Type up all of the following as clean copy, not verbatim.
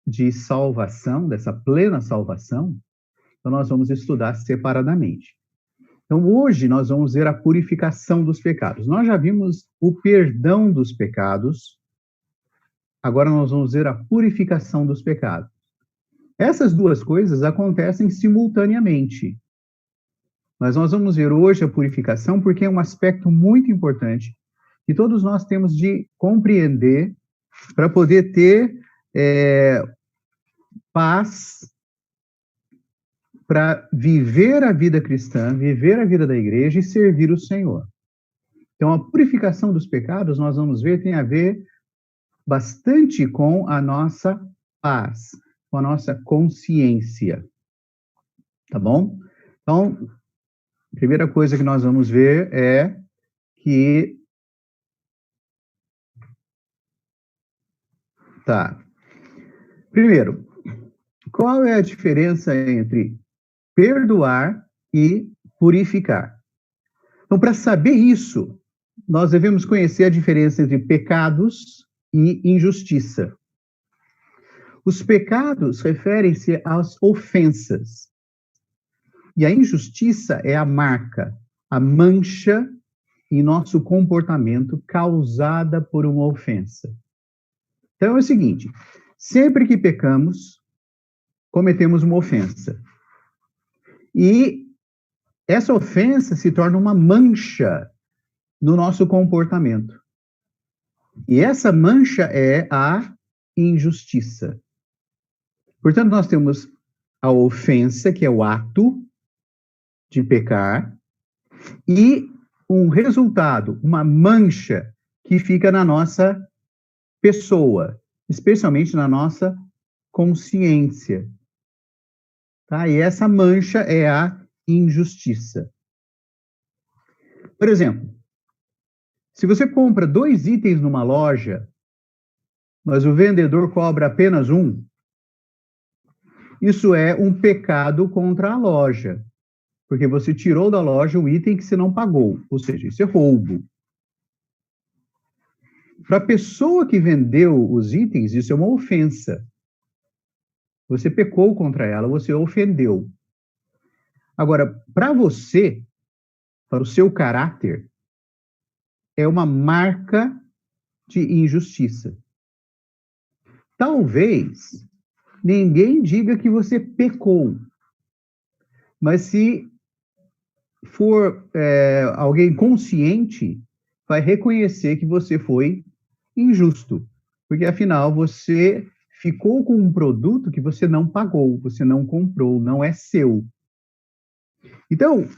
de salvação, dessa plena salvação, então nós vamos estudar separadamente. Então, hoje nós vamos ver a purificação dos pecados. Nós já vimos o perdão dos pecados, agora nós vamos ver a purificação dos pecados. Essas duas coisas acontecem simultaneamente. Mas nós vamos ver hoje a purificação porque é um aspecto muito importante que todos nós temos de compreender para poder ter paz, para viver a vida cristã, viver a vida da igreja e servir o Senhor. Então, a purificação dos pecados, nós vamos ver, tem a ver bastante com a nossa paz, com a nossa consciência. Tá bom? Então, a primeira coisa que nós vamos ver é que... Tá. Primeiro, qual é a diferença entre perdoar e purificar? Então, para saber isso, nós devemos conhecer a diferença entre pecados e injustiça. Os pecados referem-se às ofensas. E a injustiça é a marca, a mancha em nosso comportamento causada por uma ofensa. Então é o seguinte, sempre que pecamos, cometemos uma ofensa. E essa ofensa se torna uma mancha no nosso comportamento. E essa mancha é a injustiça. Portanto, nós temos a ofensa, que é o ato de pecar, e um resultado, uma mancha que fica na nossa pessoa, especialmente na nossa consciência. Tá? E essa mancha é a injustiça. Por exemplo, se você compra 2 itens numa loja, mas o vendedor cobra apenas um, isso é um pecado contra a loja, porque você tirou da loja o item que você não pagou, ou seja, isso é roubo. Para a pessoa que vendeu os itens, isso é uma ofensa. Você pecou contra ela, você ofendeu. Agora, para você, para o seu caráter, é uma marca de injustiça. Talvez ninguém diga que você pecou, mas se for alguém consciente, vai reconhecer que você foi injusto, porque afinal você ficou com um produto que você não pagou, você não comprou, não é seu. Então,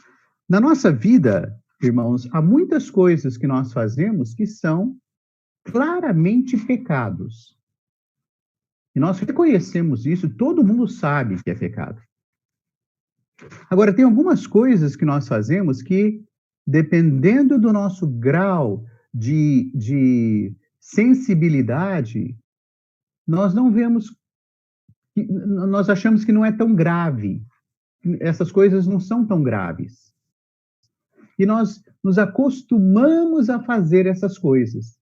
na nossa vida, irmãos, há muitas coisas que nós fazemos que são claramente pecados. E nós reconhecemos isso, todo mundo sabe que é pecado. Agora, tem algumas coisas que nós fazemos que, dependendo do nosso grau de sensibilidade, nós não vemos, nós achamos que não é tão grave. Essas coisas não são tão graves. E nós nos acostumamos a fazer essas coisas.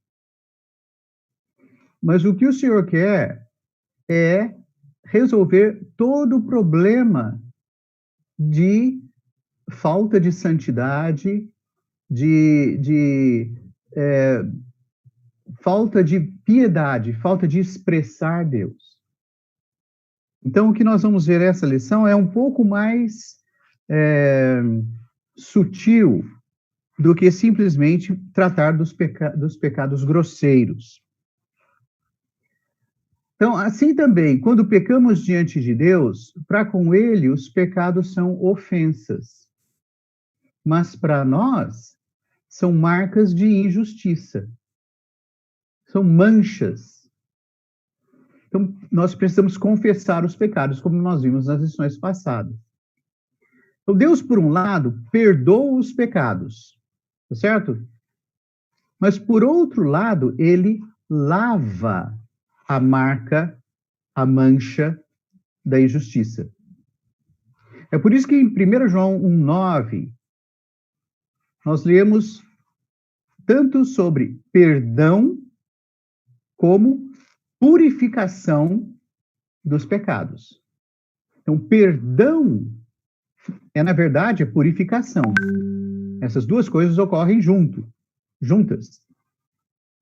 Mas o que o Senhor quer é resolver todo o problema de falta de santidade, falta de piedade, falta de expressar Deus. Então, o que nós vamos ver nessa lição é um pouco mais sutil do que simplesmente tratar dos pecados grosseiros. Então, assim também, quando pecamos diante de Deus, para com Ele, os pecados são ofensas. Mas para nós, são marcas de injustiça. São manchas. Então, nós precisamos confessar os pecados, como nós vimos nas lições passadas. Então, Deus, por um lado, perdoa os pecados, tá certo? Mas, por outro lado, Ele lava a marca, a mancha da injustiça. É por isso que em 1 João 1,9, nós lemos tanto sobre perdão como purificação dos pecados. Então, perdão na verdade, a purificação. Essas duas coisas ocorrem juntas.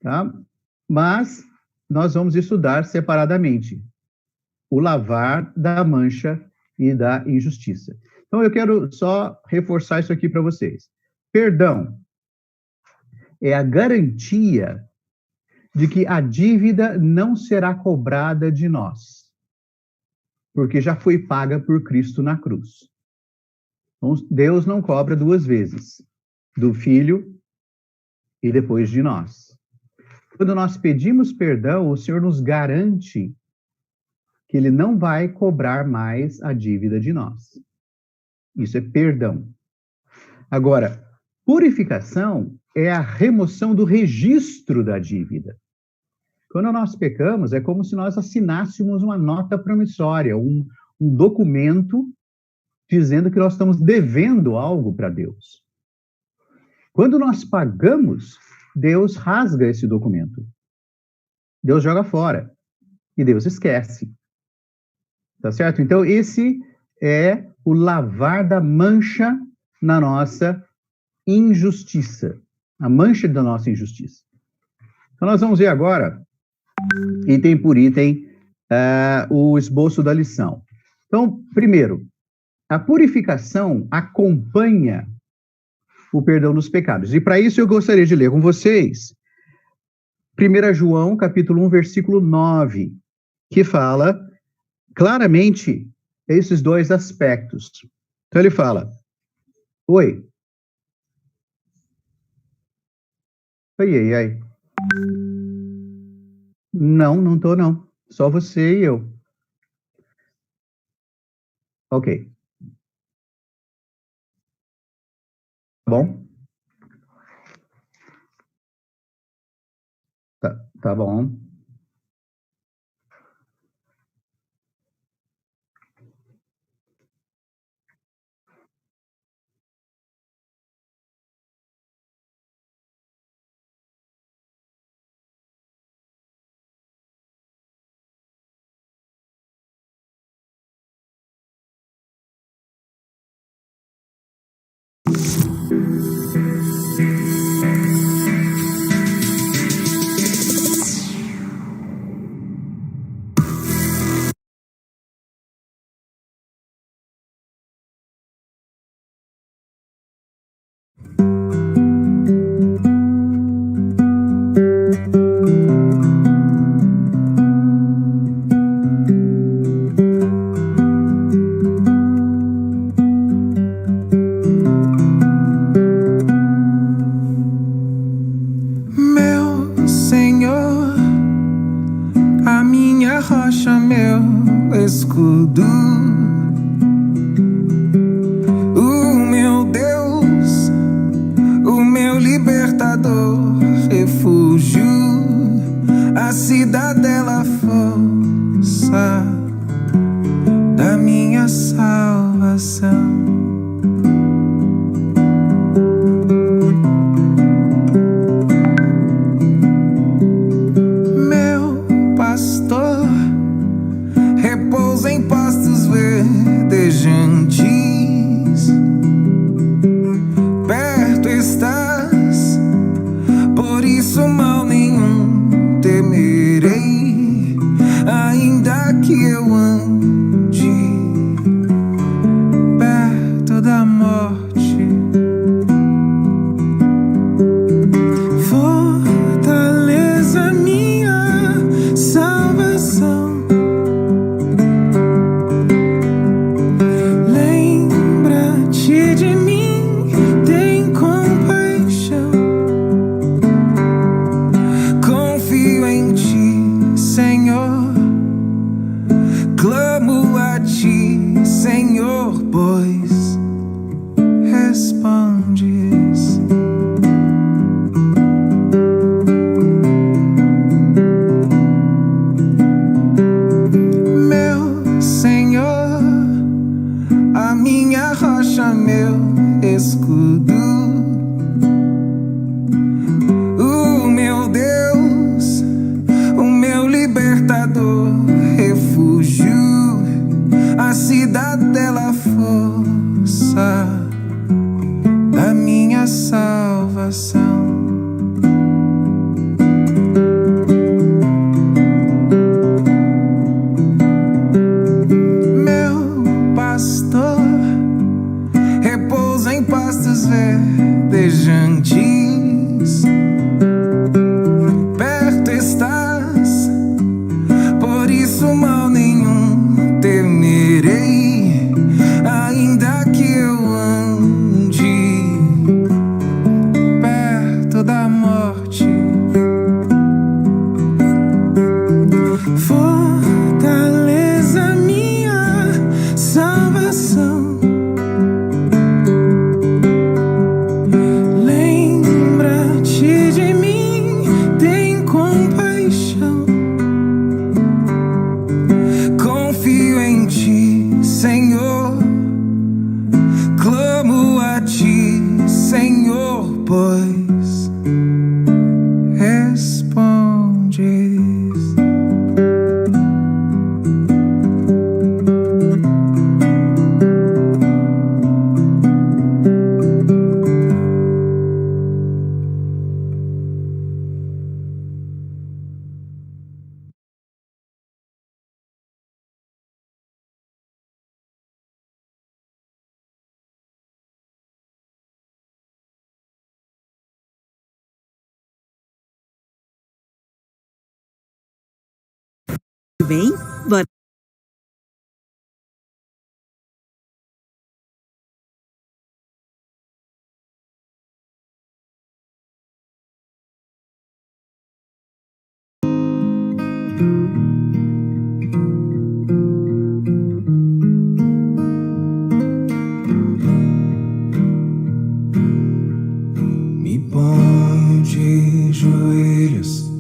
Tá? Mas nós vamos estudar separadamente o lavar da mancha e da injustiça. Então, eu quero só reforçar isso aqui para vocês. Perdão é a garantia de que a dívida não será cobrada de nós, porque já foi paga por Cristo na cruz. Então, Deus não cobra duas vezes, do Filho e depois de nós. Quando nós pedimos perdão, o Senhor nos garante que Ele não vai cobrar mais a dívida de nós. Isso é perdão. Agora, purificação é a remoção do registro da dívida. Quando nós pecamos, é como se nós assinássemos uma nota promissória, um documento dizendo que nós estamos devendo algo para Deus. Quando nós pagamos, Deus rasga esse documento. Deus joga fora. E Deus esquece. Tá certo? Então, esse é o lavar da mancha na nossa injustiça. A mancha da nossa injustiça. Então, nós vamos ver agora, item por item, o esboço da lição. Então, primeiro, a purificação acompanha o perdão dos pecados. E para isso eu gostaria de ler com vocês 1 João, capítulo 1, versículo 9, que fala claramente esses dois aspectos. Então ele fala: Oi. Ai. Não tô não. Só você e eu. Ok. Bom? Tá bom. Meu Senhor, a minha rocha, meu escudo, o meu Deus, o meu libertador, refúgio, a cidadela, força da minha salvação. Meu pastor, repousa em pastos verdejantes, perto estás, por isso mal nenhum temerei, ainda que eu Senhor. Clamo a ti, Senhor, pois respondes. Bem, bora. Me ponho de joelhos,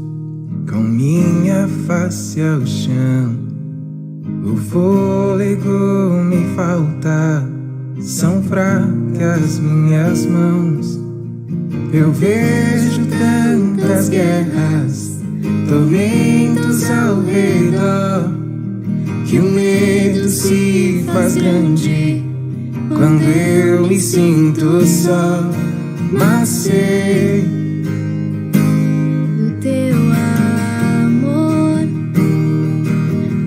com minha face ao chão. O fôlego me falta, são fracas minhas mãos. Eu vejo tantas guerras, tormentos ao redor, que o medo se faz grande quando eu me sinto só. Mas sei do teu amor,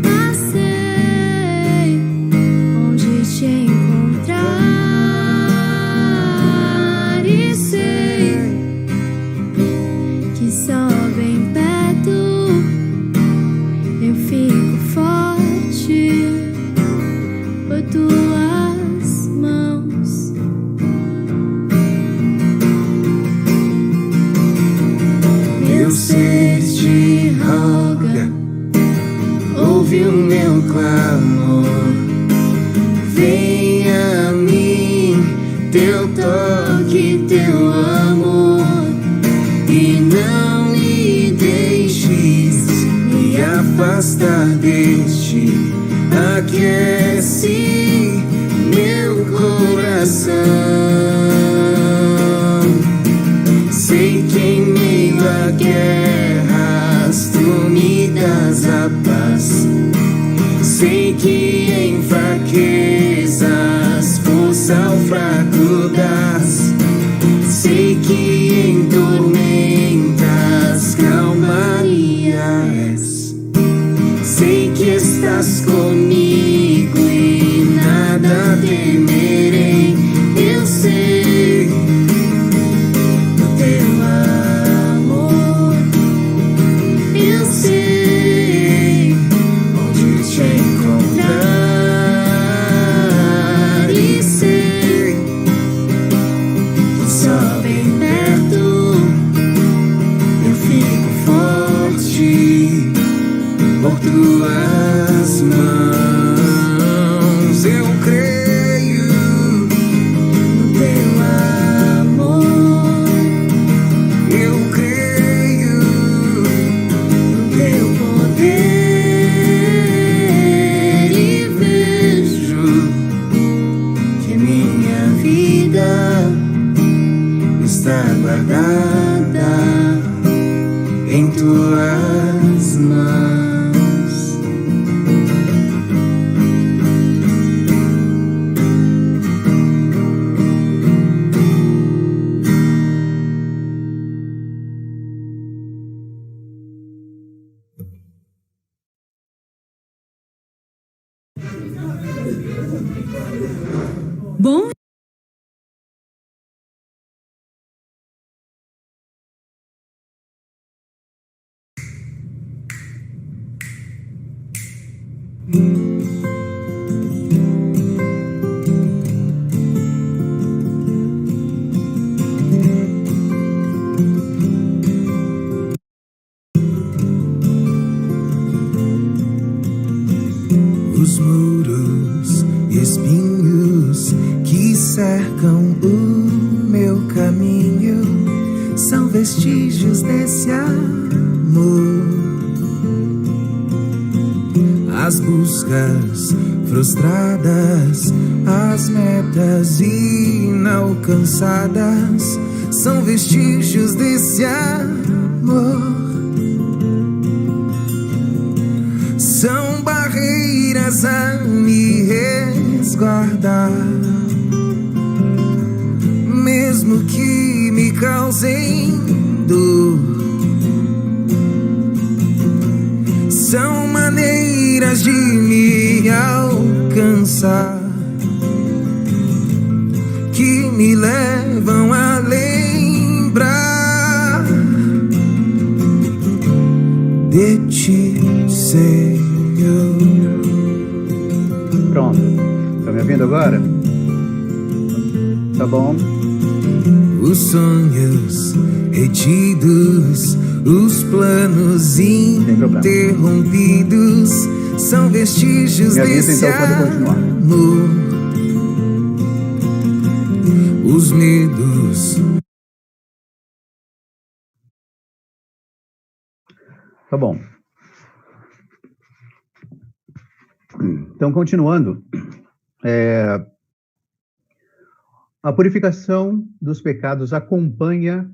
mas sei onde te encontrar, e sei que só bem perto eu fico forte por tuas mãos. Meu ser te roga, ouve o meu clamor. Venha a mim, teu toque, teu amor, e não me deixes me afastar deste. Aquece meu coração. Sei que em meio a guerras tu me das a paz. Sei que em fraquezas força ao fraco das. Sei que em tormentas calmaria és. Sei que estás comigo e nada temerei. Eu sei do teu amor, eu sei onde te encontrar, e sei que só bem perto eu fico forte por tuas mãos. Eu creio no teu amor, eu creio no teu poder, e vejo que minha vida está guardada em tuas mãos. Bom, os muros e espinhos que cercam o meu caminho são vestígios desse amor. as buscas frustradas, as metas inalcançadas são vestígios desse amor. São barreiras a me resguardar, mesmo que me causem dor. São maneiras de me alcançar que me levam a lembrar de ti, Senhor. Pronto. Tá me ouvindo agora? Tá bom. Os sonhos retidos, os planos interrompidos são vestígios desse amor. Os medos. Tá bom. Então, continuando. A purificação dos pecados acompanha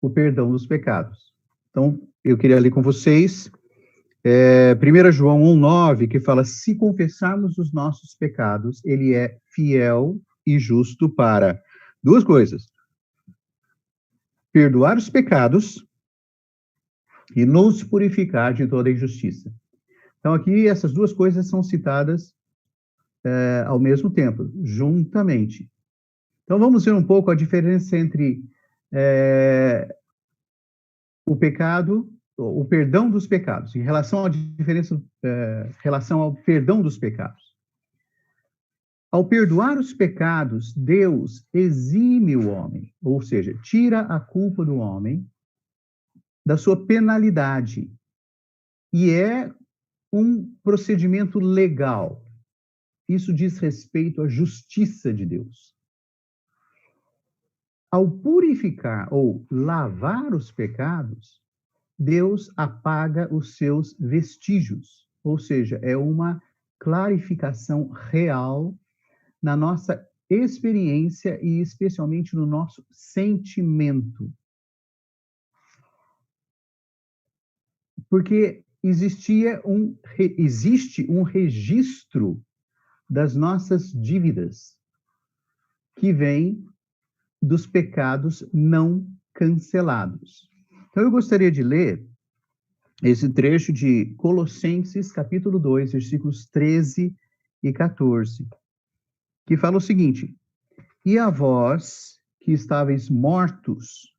o perdão dos pecados. Então, eu queria ler com vocês 1 João 1,9, que fala: se confessarmos os nossos pecados, ele é fiel e justo para duas coisas: perdoar os pecados e nos purificar de toda injustiça. Então, aqui, essas duas coisas são citadas ao mesmo tempo, juntamente. Então, vamos ver um pouco a diferença entre o pecado, o perdão dos pecados, em relação à diferença, relação ao perdão dos pecados. Ao perdoar os pecados, Deus exime o homem, ou seja, tira a culpa do homem da sua penalidade. E é um procedimento legal. Isso diz respeito à justiça de Deus. Ao purificar ou lavar os pecados, Deus apaga os seus vestígios, ou seja, é uma clarificação real na nossa experiência e especialmente no nosso sentimento. Porque existe um registro das nossas dívidas que vem dos pecados não cancelados. Então, eu gostaria de ler esse trecho de Colossenses, capítulo 2, versículos 13 e 14, que fala o seguinte: e a vós, que estáveis mortos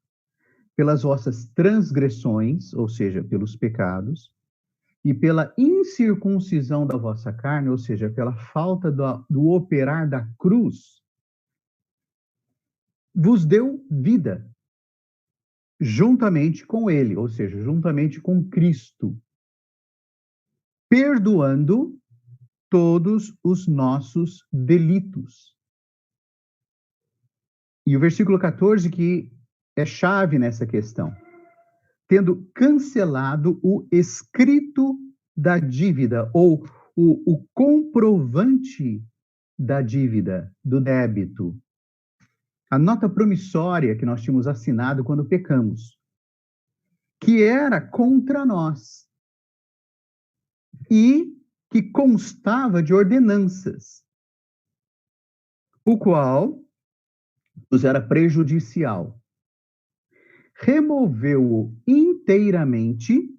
pelas vossas transgressões, ou seja, pelos pecados, e pela incircuncisão da vossa carne, ou seja, pela falta do operar da cruz, vos deu vida, juntamente com ele, ou seja, juntamente com Cristo, perdoando todos os nossos delitos. E o versículo 14, que é chave nessa questão: tendo cancelado o escrito da dívida, ou o comprovante da dívida, do débito, a nota promissória que nós tínhamos assinado quando pecamos, que era contra nós e que constava de ordenanças, o qual nos era prejudicial. Removeu-o inteiramente,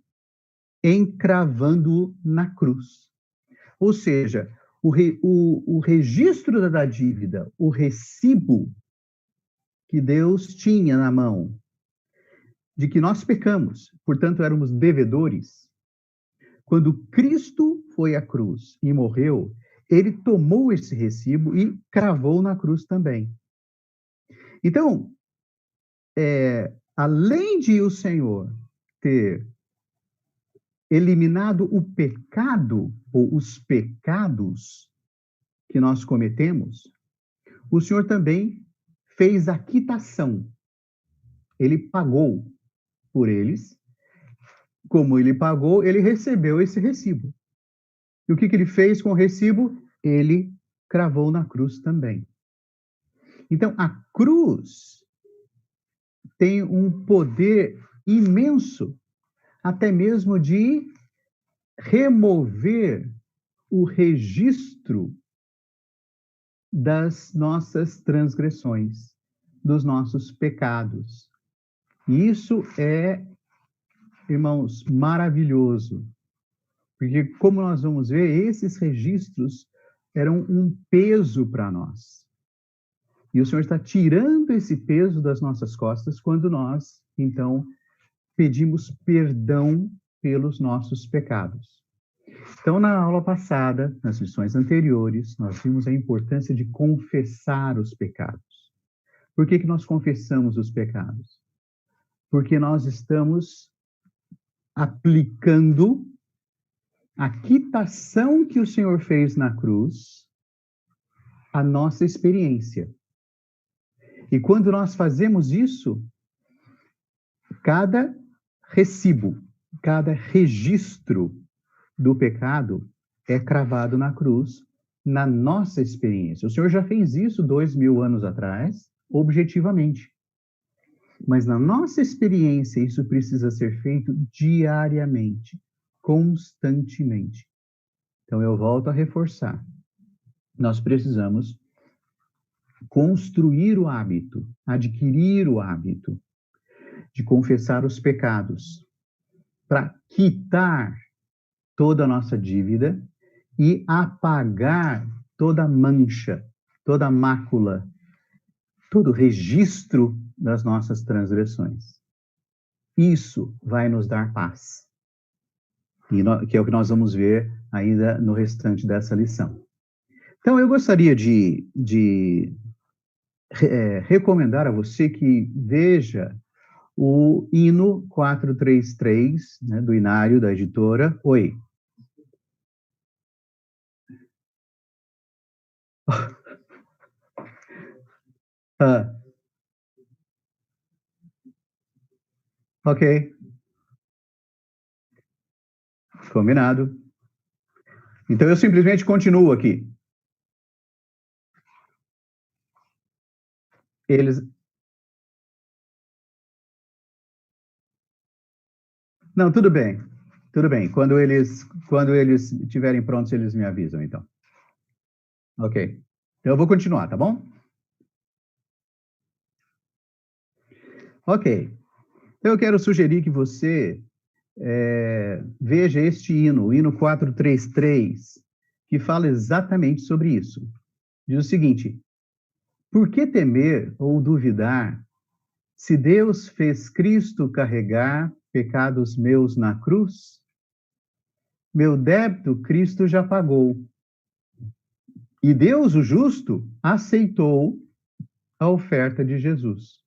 encravando-o na cruz. Ou seja, o registro da dívida, o recibo que Deus tinha na mão, de que nós pecamos, portanto éramos devedores, quando Cristo foi à cruz e morreu, ele tomou esse recibo e cravou na cruz também. Então, além de o Senhor ter eliminado o pecado, ou os pecados que nós cometemos, o Senhor também fez a quitação. Ele pagou por eles. Como ele pagou, ele recebeu esse recibo. E o que ele fez com o recibo? Ele cravou na cruz também. Então, a cruz tem um poder imenso, até mesmo de remover o registro das nossas transgressões, dos nossos pecados. E isso é, irmãos, maravilhoso, porque, como nós vamos ver, esses registros eram um peso para nós. E o Senhor está tirando esse peso das nossas costas quando nós, então, pedimos perdão pelos nossos pecados. Então, na aula passada, nas lições anteriores, nós vimos a importância de confessar os pecados. Por que nós confessamos os pecados? Porque nós estamos aplicando a quitação que o Senhor fez na cruz à nossa experiência. E quando nós fazemos isso, cada recibo, cada registro do pecado é cravado na cruz, na nossa experiência. O Senhor já fez isso 2000 anos atrás, objetivamente. Mas na nossa experiência, isso precisa ser feito diariamente, constantemente. Então, eu volto a reforçar. Nós precisamos construir o hábito, adquirir o hábito de confessar os pecados, para quitar toda a nossa dívida e apagar toda mancha, toda mácula, todo registro das nossas transgressões. Isso vai nos dar paz, que é o que nós vamos ver ainda no restante dessa lição. Então, eu gostaria de recomendar a você que veja o hino 433, né, do Inário, da editora. Oi. Ok. Combinado. Então, eu simplesmente continuo aqui. Eles... Não, tudo bem. Tudo bem. Quando eles estiverem prontos, eles me avisam, então. Ok. Então, eu vou continuar, tá bom? Ok. Então, eu quero sugerir que você veja este hino, o hino 433, que fala exatamente sobre isso. Diz o seguinte: por que temer ou duvidar, se Deus fez Cristo carregar pecados meus na cruz? Meu débito Cristo já pagou. E Deus, o justo, aceitou a oferta de Jesus.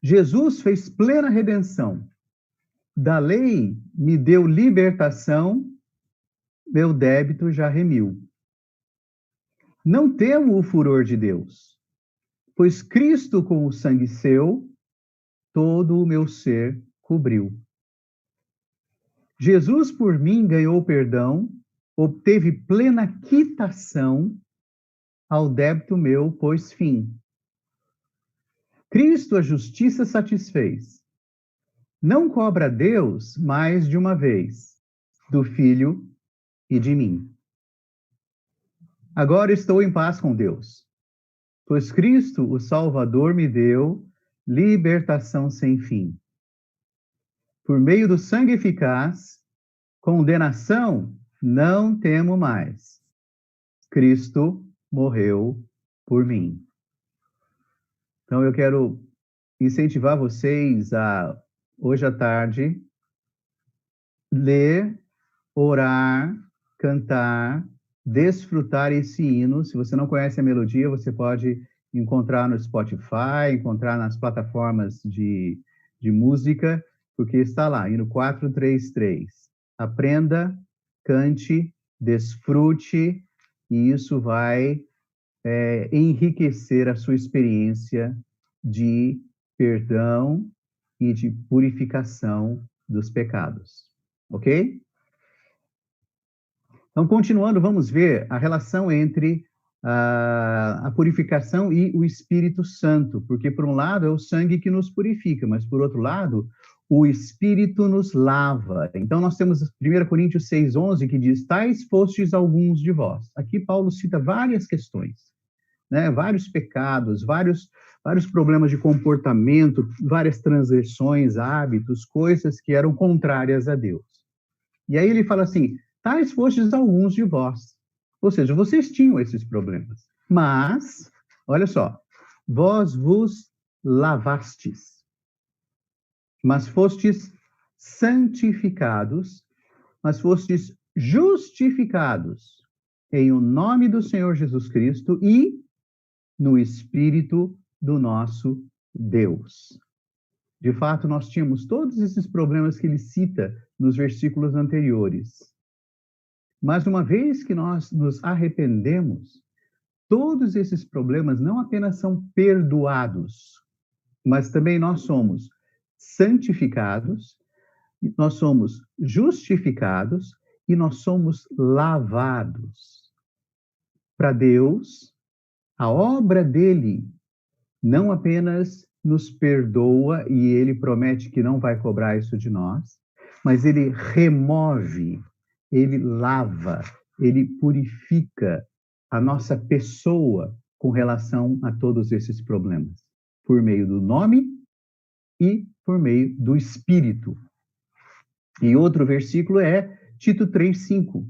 Jesus fez plena redenção. Da lei me deu libertação, meu débito já remiu. Não temo o furor de Deus, pois Cristo com o sangue seu, todo o meu ser cobriu. Jesus por mim ganhou perdão, obteve plena quitação, ao débito meu pôs fim. Cristo a justiça satisfez. Não cobra a Deus mais de uma vez, do Filho e de mim. Agora estou em paz com Deus, pois Cristo, o Salvador, me deu libertação sem fim. Por meio do sangue eficaz, condenação não temo mais. Cristo morreu por mim. Então eu quero incentivar vocês a, hoje à tarde, ler, orar, cantar, desfrutar esse hino. Se você não conhece a melodia, você pode encontrar no Spotify, encontrar nas plataformas de música, porque está lá, hino 433. Aprenda, cante, desfrute, e isso vai enriquecer a sua experiência de perdão e de purificação dos pecados. Ok? Então, continuando, vamos ver a relação entre a purificação e o Espírito Santo, porque, por um lado, é o sangue que nos purifica, mas, por outro lado, o Espírito nos lava. Então, nós temos 1 Coríntios 6,11, que diz, tais fostes alguns de vós. Aqui, Paulo cita várias questões, né? Vários pecados, vários problemas de comportamento, várias transgressões, hábitos, coisas que eram contrárias a Deus. E aí ele fala assim, tais fostes alguns de vós. Ou seja, vocês tinham esses problemas. Mas, olha só, vós vos lavastes, mas fostes santificados, mas fostes justificados em o nome do Senhor Jesus Cristo e no Espírito do nosso Deus. De fato, nós tínhamos todos esses problemas que ele cita nos versículos anteriores. Mas uma vez que nós nos arrependemos, todos esses problemas não apenas são perdoados, mas também nós somos santificados, nós somos justificados e nós somos lavados. Para Deus, a obra dele não apenas nos perdoa e ele promete que não vai cobrar isso de nós, mas ele remove, ele lava, ele purifica a nossa pessoa com relação a todos esses problemas, por meio do nome e por meio do Espírito. E outro versículo é Tito 3,5.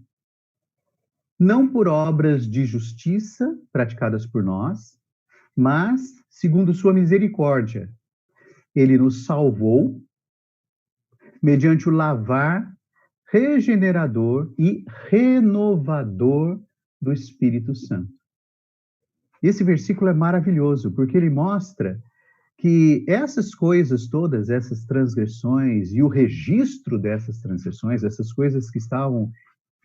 Não por obras de justiça praticadas por nós, mas segundo sua misericórdia. Ele nos salvou mediante o lavar regenerador e renovador do Espírito Santo. Esse versículo é maravilhoso, porque ele mostra que essas coisas todas, essas transgressões e o registro dessas transgressões, essas coisas que estavam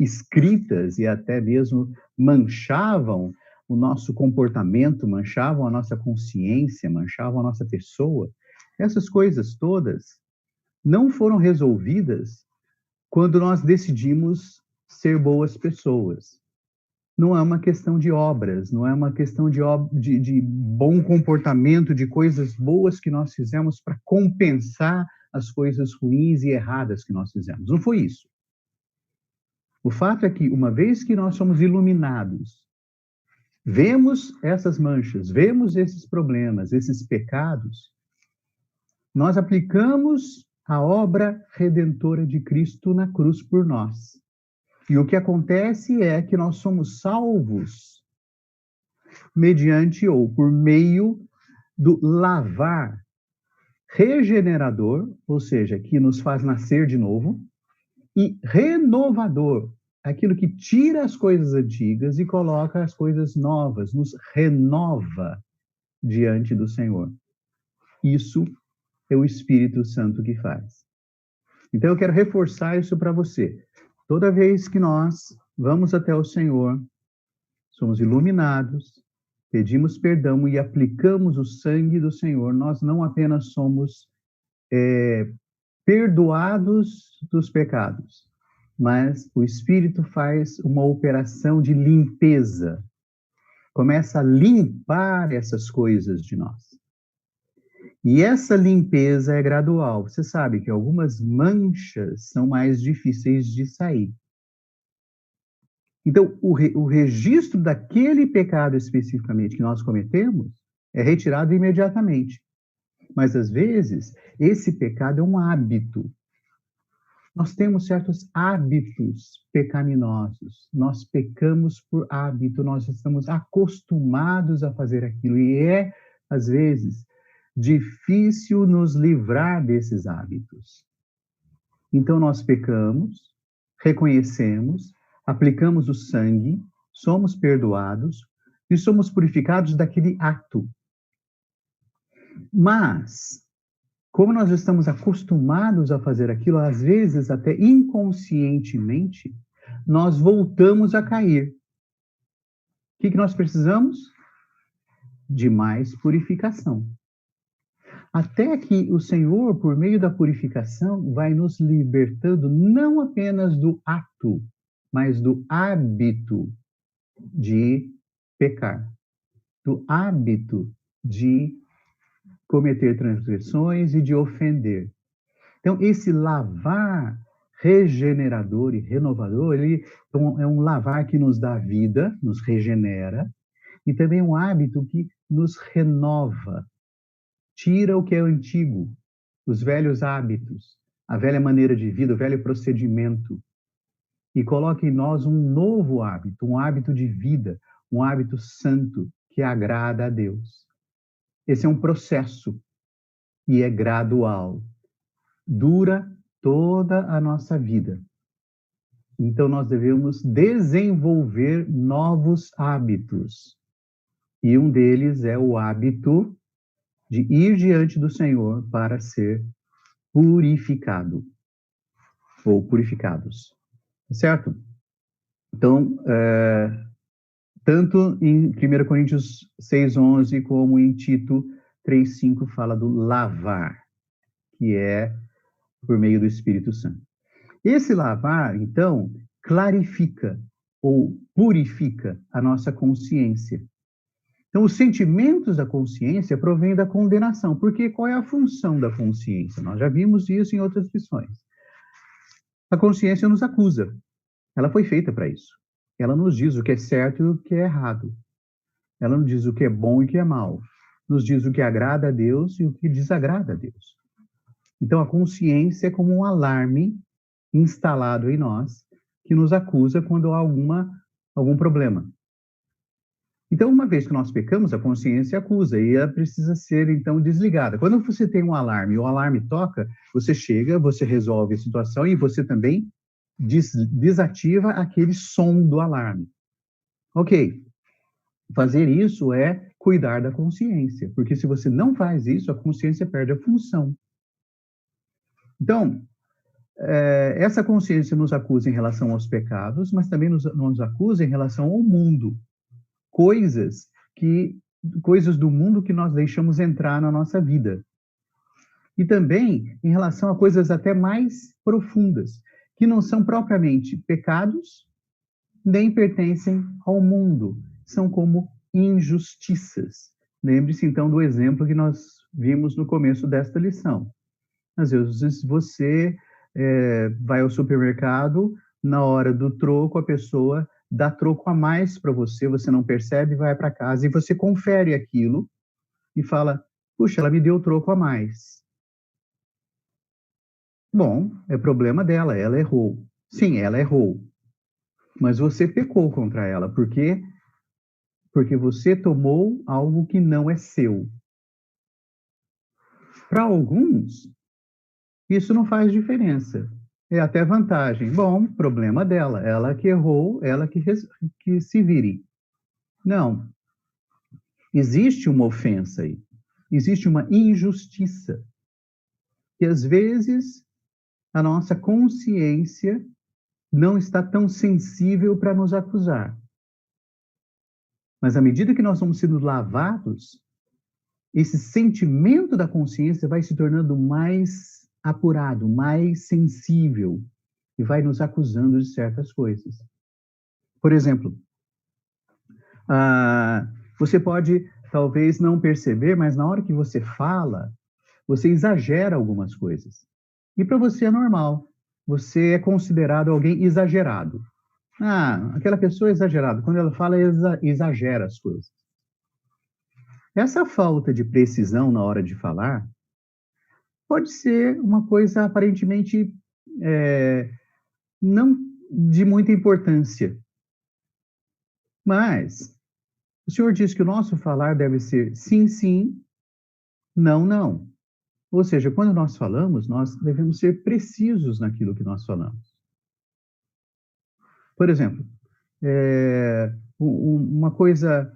escritas e até mesmo manchavam o nosso comportamento, manchavam a nossa consciência, manchavam a nossa pessoa, essas coisas todas não foram resolvidas quando nós decidimos ser boas pessoas. Não é uma questão de obras, não é uma questão de bom comportamento, de coisas boas que nós fizemos para compensar as coisas ruins e erradas que nós fizemos. Não foi isso. O fato é que, uma vez que nós somos iluminados, vemos essas manchas, vemos esses problemas, esses pecados, nós aplicamos a obra redentora de Cristo na cruz por nós. E o que acontece é que nós somos salvos mediante ou por meio do lavar regenerador, ou seja, que nos faz nascer de novo, e renovador, aquilo que tira as coisas antigas e coloca as coisas novas, nos renova diante do Senhor. Isso é o Espírito Santo que faz. Então eu quero reforçar isso para você. Toda vez que nós vamos até o Senhor, somos iluminados, pedimos perdão e aplicamos o sangue do Senhor, nós não apenas somos perdoados dos pecados, mas o Espírito faz uma operação de limpeza, começa a limpar essas coisas de nós. E essa limpeza é gradual. Você sabe que algumas manchas são mais difíceis de sair. Então, o registro daquele pecado especificamente que nós cometemos é retirado imediatamente. Mas, às vezes, esse pecado é um hábito. Nós temos certos hábitos pecaminosos. Nós pecamos por hábito, nós estamos acostumados a fazer aquilo. E é, às vezes, difícil nos livrar desses hábitos. Então, nós pecamos, reconhecemos, aplicamos o sangue, somos perdoados e somos purificados daquele ato. Mas, como nós estamos acostumados a fazer aquilo, às vezes até inconscientemente, nós voltamos a cair. O que nós precisamos? De mais purificação. Até que o Senhor, por meio da purificação, vai nos libertando não apenas do ato, mas do hábito de pecar, do hábito de cometer transgressões e de ofender. Então, esse lavar regenerador e renovador, ele é um lavar que nos dá vida, nos regenera, e também um hábito que nos renova, tira o que é antigo, os velhos hábitos, a velha maneira de vida, o velho procedimento, e coloca em nós um novo hábito, um hábito de vida, um hábito santo que agrada a Deus. Esse é um processo e é gradual. Dura toda a nossa vida. Então, nós devemos desenvolver novos hábitos. E um deles é o hábito de ir diante do Senhor para ser purificado, ou purificados. Certo? Então, tanto em 1 Coríntios 6:11 como em Tito 3:5 fala do lavar, que é por meio do Espírito Santo. Esse lavar, então, clarifica ou purifica a nossa consciência. Então, os sentimentos da consciência provêm da condenação, porque qual é a função da consciência? Nós já vimos isso em outras lições. A consciência nos acusa. Ela foi feita para isso. Ela nos diz o que é certo e o que é errado. Ela nos diz o que é bom e o que é mal. Nos diz o que agrada a Deus e o que desagrada a Deus. Então, a consciência é como um alarme instalado em nós que nos acusa quando há algum problema. Então, uma vez que nós pecamos, a consciência acusa e ela precisa ser, então, desligada. Quando você tem um alarme e o alarme toca, você chega, você resolve a situação e você também desativa aquele som do alarme. Ok. Fazer isso é cuidar da consciência, porque se você não faz isso, a consciência perde a função. Então, essa consciência nos acusa em relação aos pecados, mas também nos acusa em relação ao mundo. Coisas do mundo que nós deixamos entrar na nossa vida. E também em relação a coisas até mais profundas, que não são propriamente pecados, nem pertencem ao mundo. São como injustiças. Lembre-se, então, do exemplo que nós vimos no começo desta lição. Às vezes você vai ao supermercado, na hora do troco, a pessoa dá troco a mais para você, você não percebe, vai para casa e você confere aquilo e fala, puxa, ela me deu troco a mais. Bom, é problema dela, ela errou. Sim, ela errou. Mas você pecou contra ela, por quê? Porque você tomou algo que não é seu. Para alguns, isso não faz diferença. É até vantagem. Bom, problema dela. Ela que errou, ela que se vire. Não. Existe uma ofensa aí. Existe uma injustiça. E às vezes a nossa consciência não está tão sensível para nos acusar. Mas à medida que nós vamos sendo lavados, esse sentimento da consciência vai se tornando mais apurado, mais sensível, e vai nos acusando de certas coisas. Por exemplo, você pode talvez não perceber, mas na hora que você fala, você exagera algumas coisas. E para você é normal. Você é considerado alguém exagerado. Aquela pessoa é exagerada. Quando ela fala, exagera as coisas. Essa falta de precisão na hora de falar pode ser uma coisa aparentemente não de muita importância. Mas o Senhor diz que o nosso falar deve ser sim, sim, não, não. Ou seja, quando nós falamos, nós devemos ser precisos naquilo que nós falamos. Por exemplo, uma coisa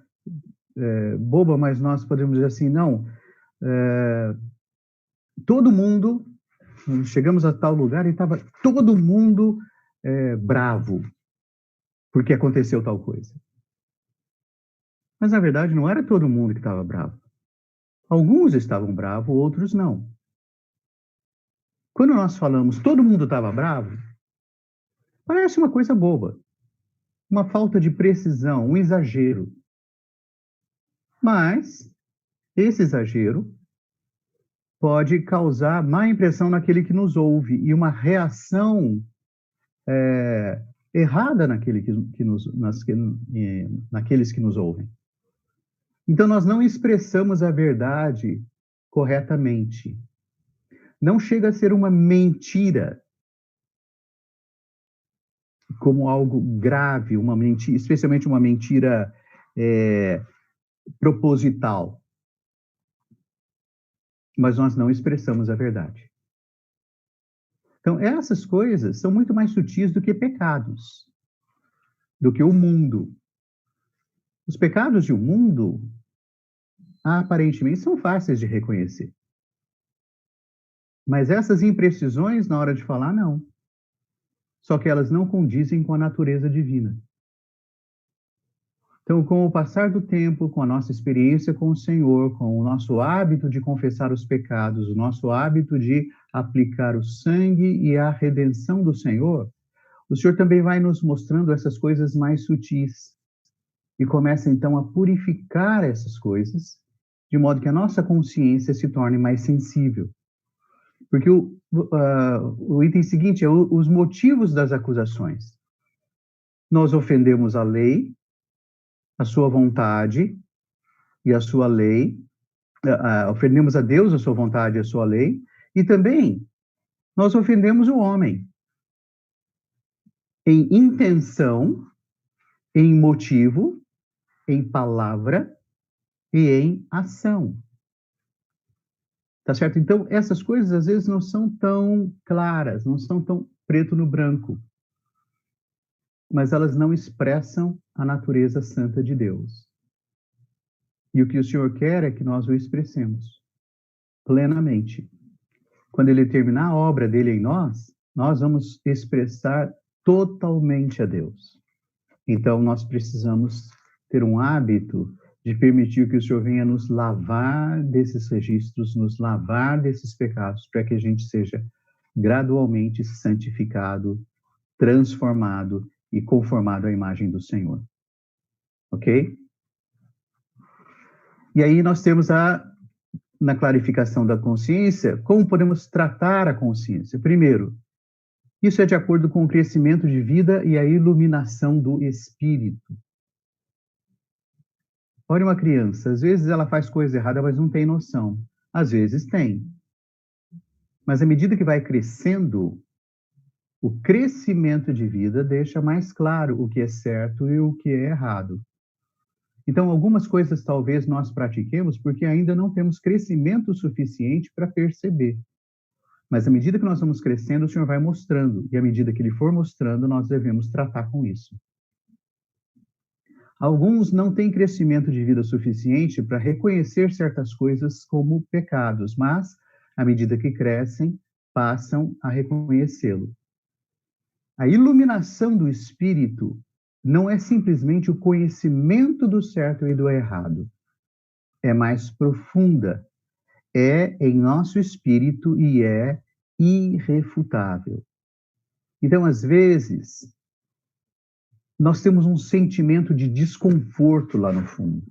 boba, mas nós podemos dizer assim, não, todo mundo, chegamos a tal lugar e estava todo mundo bravo, porque aconteceu tal coisa. Mas, na verdade, não era todo mundo que estava bravo. Alguns estavam bravos, outros não. Quando nós falamos todo mundo estava bravo, parece uma coisa boba. uma falta de precisão, um exagero. Mas esse exagero pode causar má impressão naquele que nos ouve e uma reação errada naqueles que nos ouvem. Então, nós não expressamos a verdade corretamente. Não chega a ser uma mentira, como algo grave, uma mentira, especialmente uma mentira proposital. Mas nós não expressamos a verdade. Então, essas coisas são muito mais sutis do que pecados, do que o mundo. Os pecados e o mundo, aparentemente, são fáceis de reconhecer. Mas essas imprecisões, na hora de falar, não. Só que elas não condizem com a natureza divina. Então, com o passar do tempo, com a nossa experiência com o Senhor, com o nosso hábito de confessar os pecados, o nosso hábito de aplicar o sangue e a redenção do Senhor, o Senhor também vai nos mostrando essas coisas mais sutis. E começa, então, a purificar essas coisas, de modo que a nossa consciência se torne mais sensível. Porque o item seguinte é os motivos das acusações. Nós ofendemos a lei, a sua vontade e a sua lei, ofendemos a Deus, a sua vontade e a sua lei, e também nós ofendemos o homem em intenção, em motivo, em palavra e em ação. Tá certo? Então, essas coisas às vezes não são tão claras, não são tão preto no branco, mas elas não expressam a natureza santa de Deus. E o que o Senhor quer é que nós o expressemos plenamente. Quando Ele terminar a obra dele em nós, nós vamos expressar totalmente a Deus. Então, nós precisamos ter um hábito de permitir que o Senhor venha nos lavar desses registros, nos lavar desses pecados, para que a gente seja gradualmente santificado, transformado e conformado à imagem do Senhor. Ok? E aí nós temos na clarificação da consciência, como podemos tratar a consciência. Primeiro, isso é de acordo com o crescimento de vida e a iluminação do espírito. Olha uma criança, às vezes ela faz coisa errada, mas não tem noção. Às vezes tem. Mas à medida que vai crescendo, o crescimento de vida deixa mais claro o que é certo e o que é errado. Então, algumas coisas talvez nós pratiquemos porque ainda não temos crescimento suficiente para perceber. Mas à medida que nós vamos crescendo, o Senhor vai mostrando. E à medida que Ele for mostrando, nós devemos tratar com isso. Alguns não têm crescimento de vida suficiente para reconhecer certas coisas como pecados, mas, à medida que crescem, passam a reconhecê-lo. A iluminação do Espírito não é simplesmente o conhecimento do certo e do errado. É mais profunda. É em nosso espírito e é irrefutável. Então, às vezes, nós temos um sentimento de desconforto lá no fundo.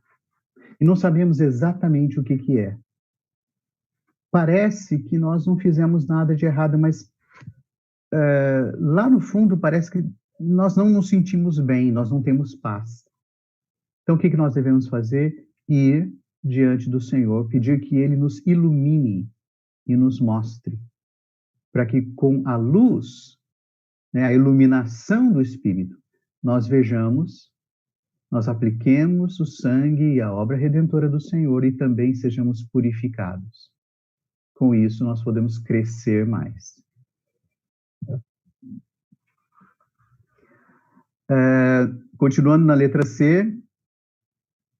E não sabemos exatamente o que é. Parece que nós não fizemos nada de errado, mas lá no fundo parece que nós não nos sentimos bem, nós não temos paz. Então, o que nós devemos fazer? Ir diante do Senhor, pedir que Ele nos ilumine e nos mostre, para que com a luz, a iluminação do Espírito, nós vejamos, nós apliquemos o sangue e a obra redentora do Senhor e também sejamos purificados. Com isso, nós podemos crescer mais. Continuando na letra C,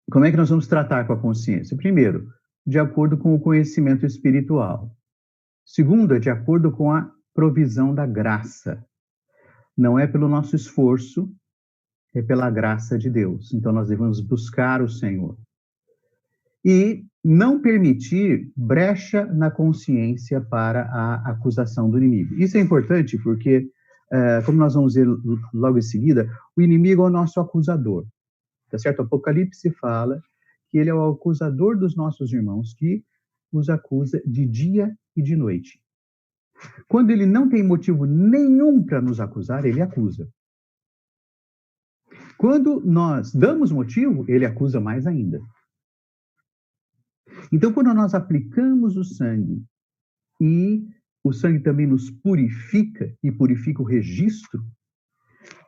como é que nós vamos tratar com a consciência? Primeiro, de acordo com o conhecimento espiritual. Segundo, é de acordo com a provisão da graça. Não é pelo nosso esforço, é pela graça de Deus. Então, nós devemos buscar o Senhor. E não permitir brecha na consciência para a acusação do inimigo. Isso é importante porque como nós vamos ver logo em seguida, o inimigo é o nosso acusador. Tá certo? O Apocalipse fala que ele é o acusador dos nossos irmãos, que os acusa de dia e de noite. Quando ele não tem motivo nenhum para nos acusar, ele acusa. Quando nós damos motivo, ele acusa mais ainda. Então, quando nós aplicamos o sangue, e o sangue também nos purifica, e purifica o registro,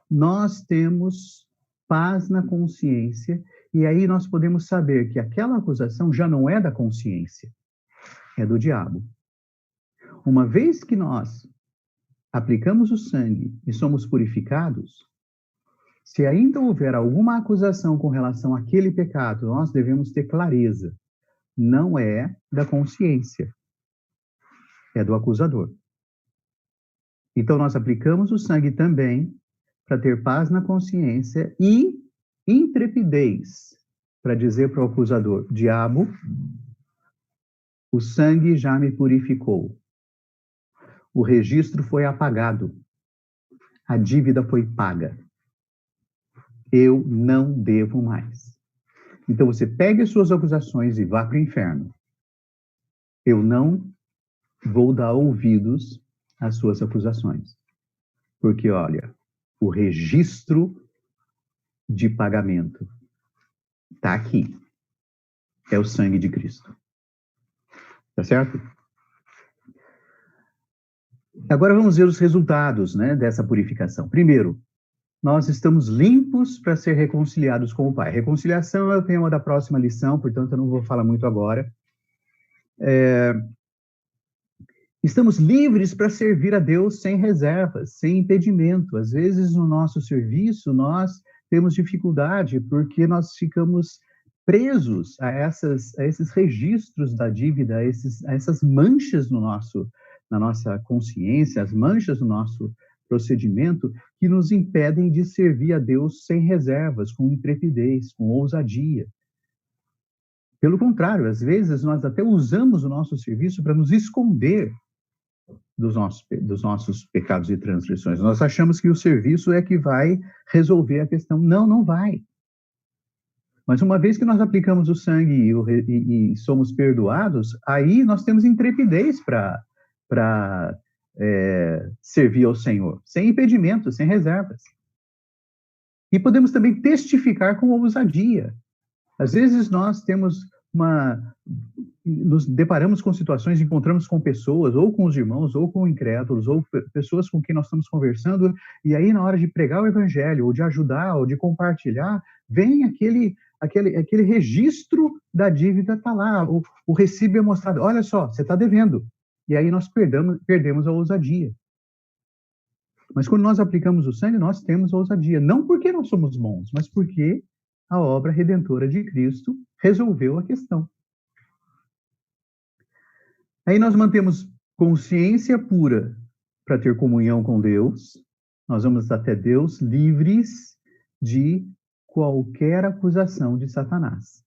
nós temos paz na consciência, e aí nós podemos saber que aquela acusação já não é da consciência, é do diabo. Uma vez que nós aplicamos o sangue e somos purificados, se ainda houver alguma acusação com relação àquele pecado, nós devemos ter clareza. Não é da consciência, é do acusador. Então, nós aplicamos o sangue também para ter paz na consciência e intrepidez para dizer para o acusador: diabo, o sangue já me purificou. O registro foi apagado. A dívida foi paga. Eu não devo mais. Então você pegue as suas acusações e vá para o inferno. Eu não vou dar ouvidos às suas acusações. Porque, olha, o registro de pagamento está aqui. É o sangue de Cristo. Tá certo? Agora vamos ver os resultados, né, dessa purificação. Primeiro, nós estamos limpos para ser reconciliados com o Pai. Reconciliação é o tema da próxima lição, portanto eu não vou falar muito agora. Estamos livres para servir a Deus sem reservas, sem impedimento. Às vezes no nosso serviço nós temos dificuldade porque nós ficamos presos a esses registros da dívida, a essas manchas na nossa consciência, as manchas no nosso procedimento que nos impedem de servir a Deus sem reservas, com intrepidez, com ousadia. Pelo contrário, às vezes nós até usamos o nosso serviço para nos esconder dos nossos pecados e transgressões. Nós achamos que o serviço é que vai resolver a questão. Não, não vai. Mas uma vez que nós aplicamos o sangue e somos perdoados, aí nós temos intrepidez para servir ao Senhor, sem impedimento, sem reservas. E podemos também testificar com ousadia. Às vezes nós nos deparamos com situações, encontramos com pessoas, ou com os irmãos, ou com incrédulos, ou pessoas com quem nós estamos conversando, e aí na hora de pregar o evangelho, ou de ajudar, ou de compartilhar, vem aquele registro da dívida, está lá, o recibo é mostrado, olha só, você está devendo. E aí nós perdemos a ousadia. Mas quando nós aplicamos o sangue, nós temos a ousadia. Não porque nós somos bons, mas porque a obra redentora de Cristo resolveu a questão. Aí nós mantemos consciência pura para ter comunhão com Deus. Nós vamos até Deus livres de qualquer acusação de Satanás.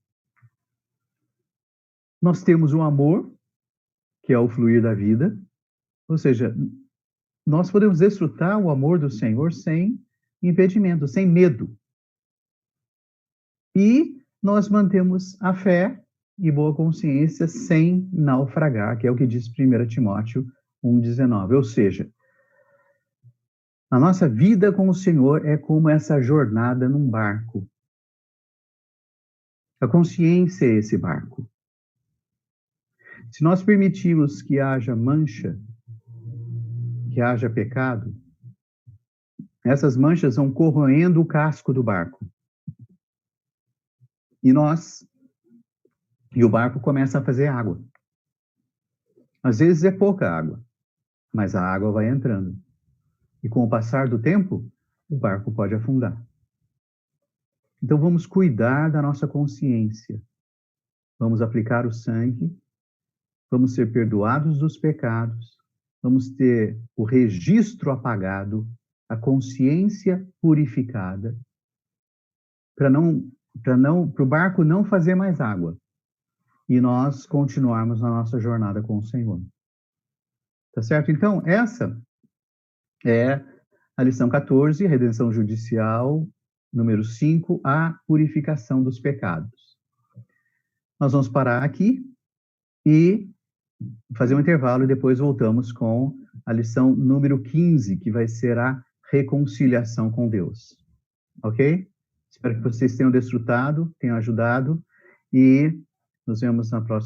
Nós temos o amor, que é o fluir da vida. Ou seja, nós podemos desfrutar o amor do Senhor sem impedimento, sem medo. E nós mantemos a fé e boa consciência sem naufragar, que é o que diz 1 Timóteo 1,19. Ou seja, a nossa vida com o Senhor é como essa jornada num barco. A consciência é esse barco. Se nós permitirmos que haja mancha, que haja pecado, essas manchas vão corroendo o casco do barco. E o barco começa a fazer água. Às vezes é pouca água, mas a água vai entrando. E com o passar do tempo, o barco pode afundar. Então vamos cuidar da nossa consciência. Vamos aplicar o sangue, vamos ser perdoados dos pecados, vamos ter o registro apagado, a consciência purificada, para o barco não fazer mais água e nós continuarmos na nossa jornada com o Senhor. Tá certo? Então, essa é a lição 14, redenção judicial, número 5, a purificação dos pecados. Nós vamos parar aqui e fazer um intervalo e depois voltamos com a lição número 15, que vai ser a reconciliação com Deus. Ok? Espero que vocês tenham desfrutado, tenham ajudado e nos vemos na próxima.